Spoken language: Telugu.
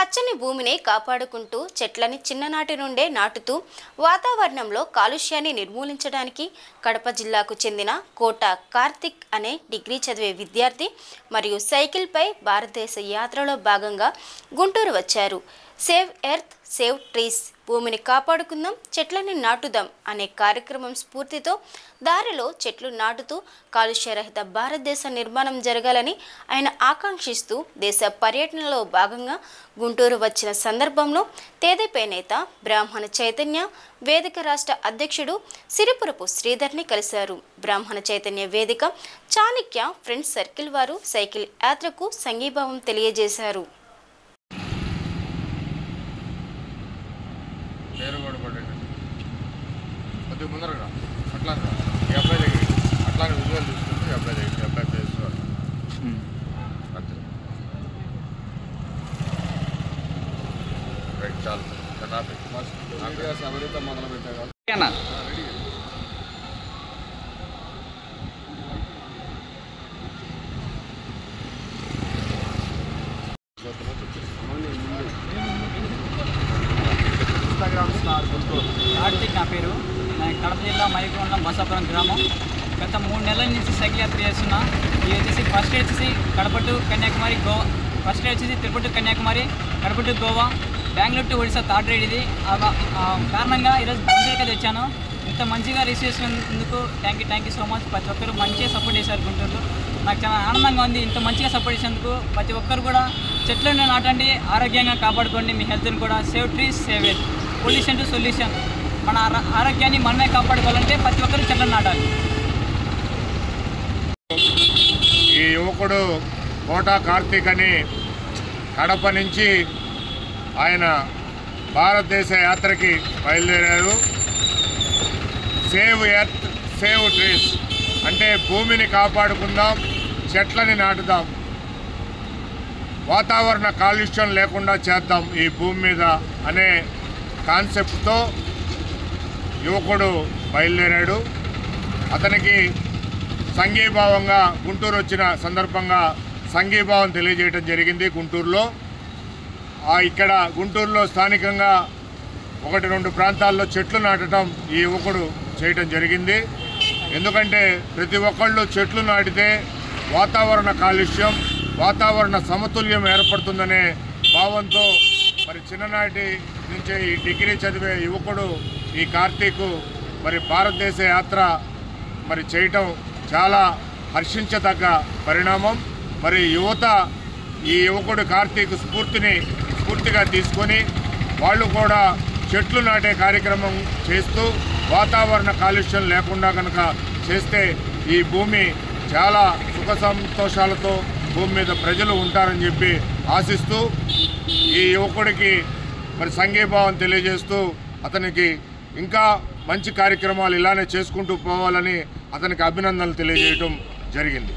పచ్చని భూమిని కాపాడుకుంటూ చెట్లని చిన్ననాటి నుండే నాటుతూ వాతావరణంలో కాలుష్యాన్ని నిర్మూలించడానికి కడప జిల్లాకు చెందిన కోట కార్తిక్ అనే డిగ్రీ చదివే విద్యార్థి మరియు సైకిల్పై భారతదేశ యాత్రలో భాగంగా గుంటూరు వచ్చారు. సేవ్ ఎర్త్ సేవ్ ట్రీస్, భూమిని కాపాడుకుందాం చెట్లని నాటుదాం అనే కార్యక్రమం స్ఫూర్తితో దారిలో చెట్లు నాటుతూ కాలుష్యరహిత భారతదేశ నిర్మాణం జరగాలని ఆయన ఆకాంక్షిస్తూ దేశ పర్యటనలో భాగంగా గుంటూరు వచ్చిన సందర్భంలో తేదేపే నేత బ్రాహ్మణ చైతన్య వేదిక రాష్ట్ర అధ్యక్షుడు సిరిపురపు శ్రీధర్ని కలిశారు. బ్రాహ్మణ చైతన్య వేదిక చాణక్య ఫ్రెండ్స్ సర్కిల్ వారు సైకిల్ యాత్రకు సంఘీభావం తెలియజేశారు. పేరు కూడా పడేటట్టు కొద్దిగా ముందరగా అట్లా ఈ అబ్బాయి దగ్గర అట్లానే విజువల్ తీసుకుంటే ఈ అబ్బాయి దగ్గర ఈ అబ్బాయి ఫేస్ అంతే రైట్ చాలు ఎవరితో మొదలు పెట్టారు కార్తిక్ నా పేరు. నేను కడప జిల్లా మైకొండ బసాపురం గ్రామం. గత 3 నెలల నుంచి సైకిల్ యాత్ర చేస్తున్నా. ఇది వచ్చేసి ఫస్ట్ వచ్చేసి కడప టు కన్యాకుమారి, ఫస్ట్ వచ్చేసి Tirupati to Kanyakumari, Kadapa to Goa, Bengaluru to Odisha third ride ఇది. కారణంగా ఈరోజు గుంటూరుకి తెచ్చాను. ఇంత మంచిగా రిసీవ్ చేసినందుకు థ్యాంక్ యూ సో మచ్. ప్రతి ఒక్కరు మంచిగా సపోర్ట్ చేశారు గుంటూరులో. నాకు చాలా ఆనందంగా ఉంది. ఇంత మంచిగా సపోర్ట్ చేసినందుకు ప్రతి ఒక్కరు కూడా చెట్లను నాటండి, ఆరోగ్యంగా కాపాడుకోండి, మీ హెల్త్ని కూడా. Save trees save earth, pollution to solution. మన ఆరోగ్యాన్ని మనమే కాపాడుకోవాలంటే ప్రతి ఒక్కరు చెట్లను నాటాలి. ఈ యువకుడు కోట కార్తిక్ అని కడప నుంచి ఆయన భారతదేశ యాత్రకి బయలుదేరారు. సేవ్ ఎర్త్ సేవ్ ట్రీస్ అంటే భూమిని కాపాడుకుందాం, చెట్లని నాటుదాం, వాతావరణ కాలుష్యం లేకుండా చేద్దాం ఈ భూమి మీద అనే కాన్సెప్ట్తో యువకుడు బయలుదేరాడు. అతనికి సంఘీభావంగా గుంటూరు వచ్చిన సందర్భంగా సంఘీభావం తెలియజేయడం జరిగింది. గుంటూరులో ఇక్కడ గుంటూరులో స్థానికంగా 1-2 ప్రాంతాల్లో చెట్లు నాటడం ఈ యువకుడు చేయటం జరిగింది. ఎందుకంటే ప్రతి ఒక్కళ్ళు చెట్లు నాటితే వాతావరణ కాలుష్యం, వాతావరణ సమతుల్యం ఏర్పడుతుందనే భావంతో మరి చిన్ననాటి నుంచే ఈ డిగ్రీ చదివే యువకుడు ఈ కార్తీక్ మరి భారతదేశ యాత్ర మరి చేయటం చాలా హర్షించదగ్గ పరిణామం. మరి యువత ఈ యువకుడు కార్తీక్ స్ఫూర్తిగా తీసుకొని వాళ్ళు కూడా చెట్లు నాటే కార్యక్రమం చేస్తూ వాతావరణ కాలుష్యం లేకుండా కనుక చేస్తే ఈ భూమి చాలా సుఖ సంతోషాలతో భూమి మీద ప్రజలు ఉంటారని చెప్పి ఆశిస్తూ ఈ యువకుడికి మరి సంఘీభావం తెలియజేస్తూ అతనికి ఇంకా మంచి కార్యక్రమాలు ఇలానే చేసుకుంటూ పోవాలని అతనికి అభినందనలు తెలియజేయటం జరిగింది.